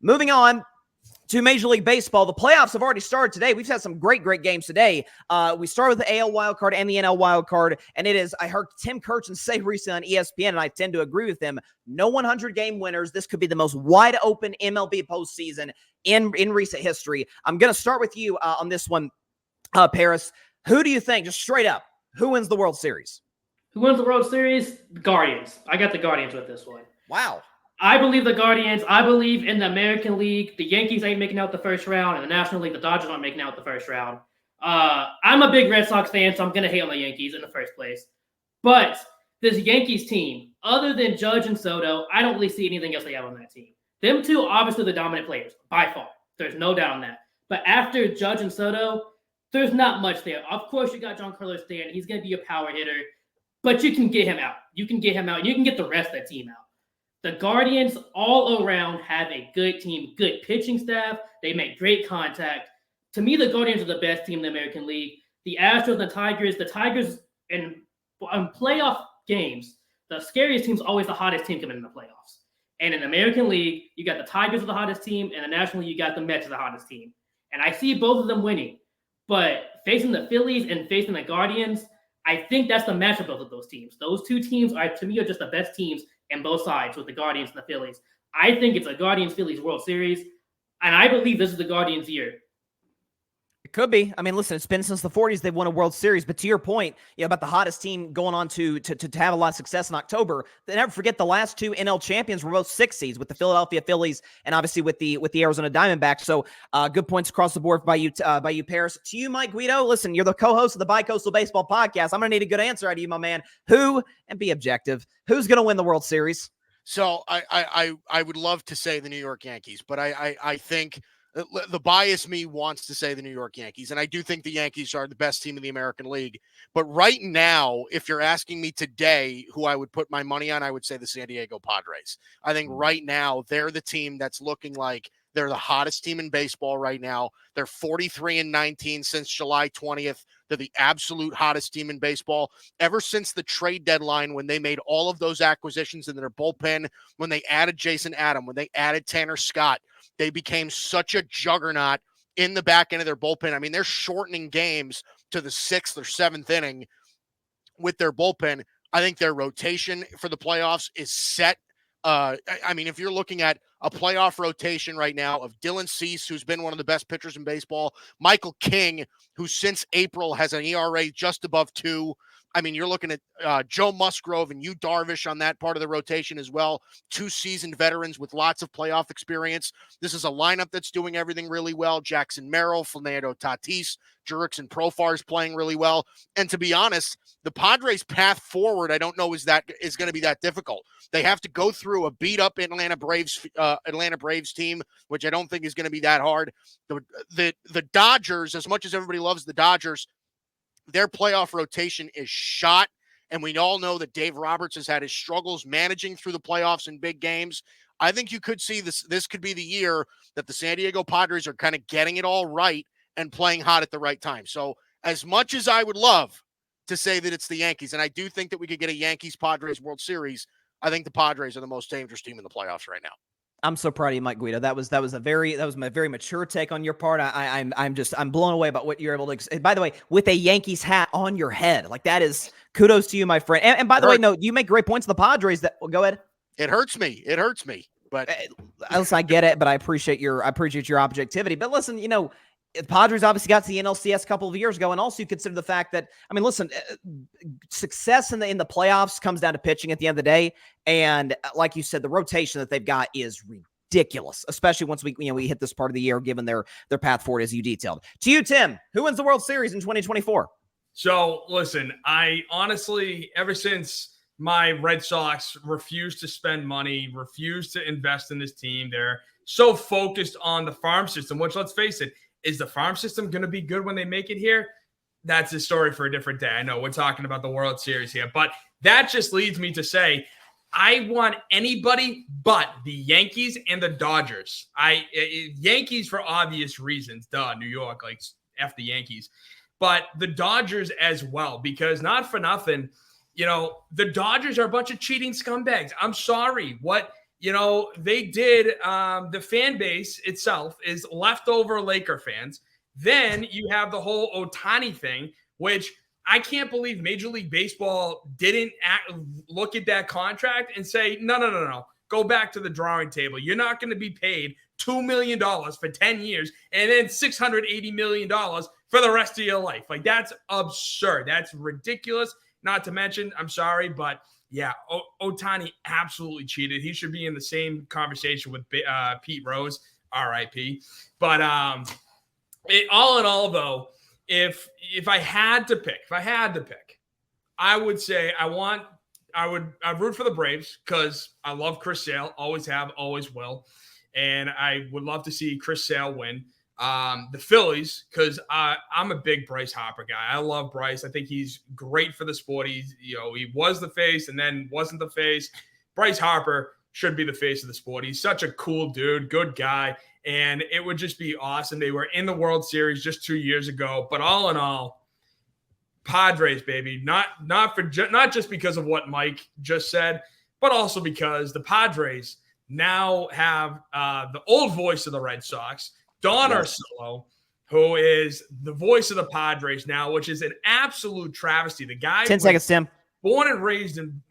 Moving on to Major League Baseball. The playoffs have already started today. We've had some great games today. We started with the AL wildcard and the NL wildcard, and it is, I heard Tim Kirchin say recently on ESPN, and I tend to agree with him, no 100-game winners. This could be the most wide-open MLB postseason in recent history. I'm going to start with you on this one, Paris. Who do you think, just straight up, who wins the World Series? Who wins the World Series? The Guardians. I got the Guardians with this one. Wow. I believe the Guardians. I believe in the American League. The Yankees ain't making out the first round. In the National League, the Dodgers aren't making out the first round. I'm a big Red Sox fan, so I'm going to hate on the Yankees in the first place. But this Yankees team, other than Judge and Soto, I don't really see anything else they have on that team. Them two, obviously, the dominant players, by far. There's no doubt on that. But after Judge and Soto, there's not much there. Of course, you got Giancarlo Stanton. He's going to be a power hitter. But you can get him out. You can get him out. You can get the rest of that team out. The Guardians all around have a good team, good pitching staff. They make great contact. To me, the Guardians are the best team in the American League. The Astros and the Tigers in playoff games, the scariest team is always the hottest team coming in the playoffs. And in the American League, you got the Tigers are the hottest team, and in the National League, you got the Mets as the hottest team. And I see both of them winning. But facing the Phillies and facing the Guardians, I think that's the matchup of those teams. Those two teams are, to me, are just the best teams in both sides with the Guardians and the Phillies. I think it's a Guardians-Phillies World Series, and I believe this is the Guardians' year. It could be. I mean, listen, it's been since the 40s they've won a World Series. But to your point, about the hottest team going on to have a lot of success in October, they never forget the last two NL champions were both 6 seeds with the Philadelphia Phillies and obviously with the Arizona Diamondbacks. So good points across the board by you, Paris. To you, Mike Guido, listen, you're the co-host of the Bicoastal Baseball Podcast. I'm going to need a good answer out of you, my man. Who, and be objective, who's going to win the World Series? So I would love to say the New York Yankees, but I think the bias me wants to say the New York Yankees, and I do think the Yankees are the best team in the American League. But right now, if you're asking me today who I would put my money on, I would say the San Diego Padres. I think right now they're the team that's looking like they're the hottest team in baseball right now. They're 43-19 since July 20th. They're the absolute hottest team in baseball. Ever since the trade deadline, when they made all of those acquisitions in their bullpen, when they added Jason Adam, when they added Tanner Scott, they became such a juggernaut in the back end of their bullpen. I mean, they're shortening games to the 6th or 7th inning with their bullpen. I think their rotation for the playoffs is set. I mean, if you're looking at a playoff rotation right now of Dylan Cease, who's been one of the best pitchers in baseball, Michael King, who since April has an ERA just above 2. I mean, you're looking at Joe Musgrove and Yu Darvish on that part of the rotation as well. 2 seasoned veterans with lots of playoff experience. This is a lineup that's doing everything really well. Jackson Merrill, Fernando Tatis, Jurickson Profar is playing really well. And to be honest, the Padres' path forward, I don't know is going to be that difficult. They have to go through a beat-up Atlanta Braves team, which I don't think is going to be that hard. The Dodgers, as much as everybody loves the Dodgers, their playoff rotation is shot, and we all know that Dave Roberts has had his struggles managing through the playoffs in big games. I think you could see this could be the year that the San Diego Padres are kind of getting it all right and playing hot at the right time. So as much as I would love to say that it's the Yankees, and I do think that we could get a Yankees-Padres World Series, I think the Padres are the most dangerous team in the playoffs right now. I'm so proud of you, Mike Guido. That was my very mature take on your part. I'm blown away about what you're able to. By the way, with a Yankees hat on your head, like that is kudos to you, my friend. And by the way, no, you make great points. The Padres. Go ahead. It hurts me. But listen, I get it, but I appreciate your objectivity. But listen, the Padres obviously got to the NLCS a couple of years ago, and also you consider the fact that, I mean, listen, success in the playoffs comes down to pitching at the end of the day, and like you said, the rotation that they've got is ridiculous, especially once we hit this part of the year, given their path forward as you detailed. To you, Tim, who wins the World Series in 2024? So, listen, I honestly, ever since my Red Sox refused to spend money, refused to invest in this team, they're so focused on the farm system, which, let's face it, is the farm system going to be good when they make it here? That's a story for a different day. I know we're talking about the World Series here, but that just leads me to say I want anybody but the Yankees and the Dodgers. Yankees for obvious reasons. Duh, New York, like F the Yankees. But the Dodgers as well, because not for nothing, the Dodgers are a bunch of cheating scumbags. I'm sorry. What they did the fan base itself is leftover Laker fans. Then you have the whole Ohtani thing, which I can't believe Major League Baseball didn't look at that contract and say, no. Go back to the drawing table. You're not going to be paid $2 million for 10 years and then $680 million for the rest of your life. Like, that's absurd. That's ridiculous. Not to mention, I'm sorry, but yeah, Ohtani absolutely cheated. He should be in the same conversation with Pete Rose, RIP. But all in all, though, if I had to pick, I would say I'd root for the Braves because I love Chris Sale, always have, always will. And I would love to see Chris Sale win. The Phillies, because I'm a big Bryce Harper guy. I love Bryce. I think he's great for the sport. He was the face and then wasn't the face. Bryce Harper should be the face of the sport. He's such a cool dude, good guy, and it would just be awesome. They were in the World Series just 2 years ago, but all in all, Padres, baby. Not just because of what Mike just said, but also because the Padres now have the old voice of the Red Sox, Don Orsillo, who is the voice of the Padres now, which is an absolute travesty. The guy 10 seconds, Tim. Born and raised in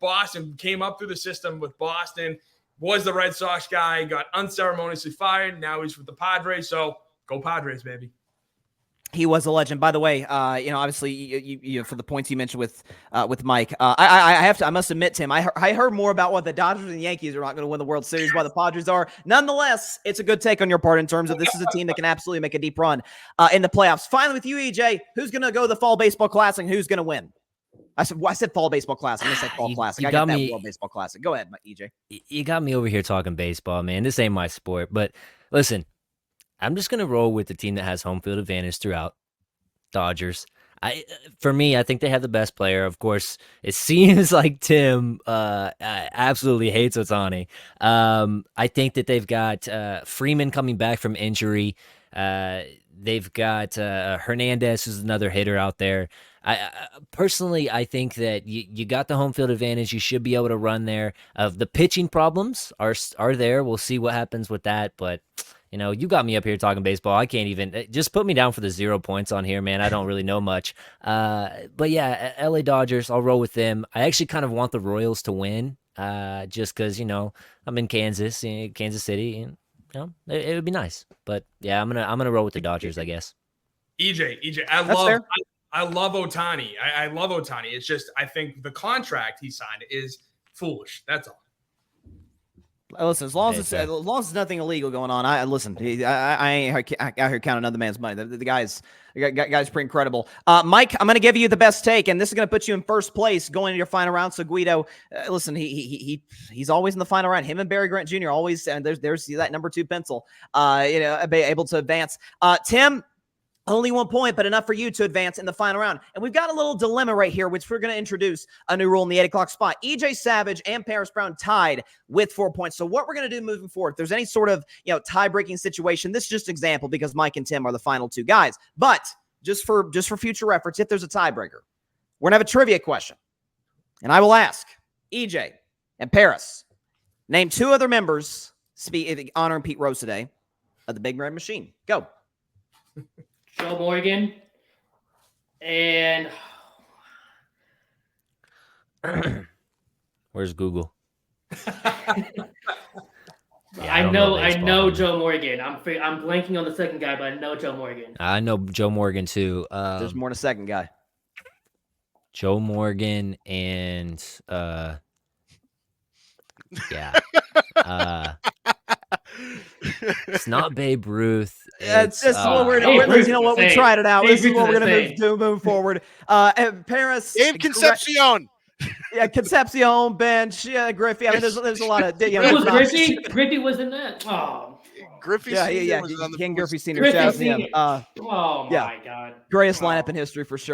Boston, came up through the system with Boston, was the Red Sox guy, got unceremoniously fired. Now he's with the Padres. So go Padres, baby. He was a legend. By the way, obviously, you for the points you mentioned with Mike, I must admit, Tim, I heard more about what the Dodgers and the Yankees are not going to win the World Series, while the Padres are. Nonetheless, it's a good take on your part in terms of this is a team that can absolutely make a deep run in the playoffs. Finally, with you, EJ, who's going to go to the Fall Baseball Classic and who's going to win? I said Fall Baseball Classic. I said Fall Classic. I got that Fall Baseball Classic. Go ahead, EJ. You got me over here talking baseball, man. This ain't my sport. But listen, I'm just going to roll with the team that has home field advantage throughout. Dodgers. For me, I think they have the best player. Of course, it seems like Tim absolutely hates Ohtani. I think that they've got Freeman coming back from injury. They've got Hernandez, who's another hitter out there. Personally, I think that you got the home field advantage. You should be able to run there. The pitching problems are there. We'll see what happens with that, but you got me up here talking baseball. I can't even just put me down for the 0 points on here, man. I don't really know much. But yeah, LA Dodgers, I'll roll with them. I actually kind of want the Royals to win, just because, I'm in Kansas City, and it would be nice. But yeah, I'm gonna roll with the Dodgers, I guess. EJ, I love Ohtani. I love Ohtani. It's just I think the contract he signed is foolish. That's all. Listen, as long as there's nothing illegal going on, I ain't out here counting another man's money. The guy's pretty incredible. Mike, I'm going to give you the best take, and this is going to put you in first place going into your final round. So Guido, listen, he's always in the final round. Him and Barry Grant Jr. always, and there's that number 2 pencil, able to advance. Tim. Only 1 point, but enough for you to advance in the final round. And we've got a little dilemma right here, which we're going to introduce a new rule in the 8 o'clock spot. EJ Savage and Paris Brown tied with 4 points. So what we're going to do moving forward, if there's any sort of tie-breaking situation, this is just an example because Mike and Tim are the final 2 guys. But just for future reference, if there's a tiebreaker, we're going to have a trivia question. And I will ask EJ and Paris, name 2 other members honoring Pete Rose today of the Big Red Machine. Go. Joe Morgan and where's Google? I know Joe Morgan. I'm blanking on the second guy, but I know Joe Morgan. I know Joe Morgan too. There's more than a second guy. Joe Morgan and it's not Babe Ruth. It's just what we're doing. We tried it out. This is what we're going to move forward. And Paris. Dave Concepcion. Yeah, Concepcion, Bench, Griffey. I mean, there's a lot of. It was Griffey. Griffey was in that. Oh. Griffey. Yeah. King Griffey Senior. Griffey Senior. Oh my God. Greatest lineup in history for sure.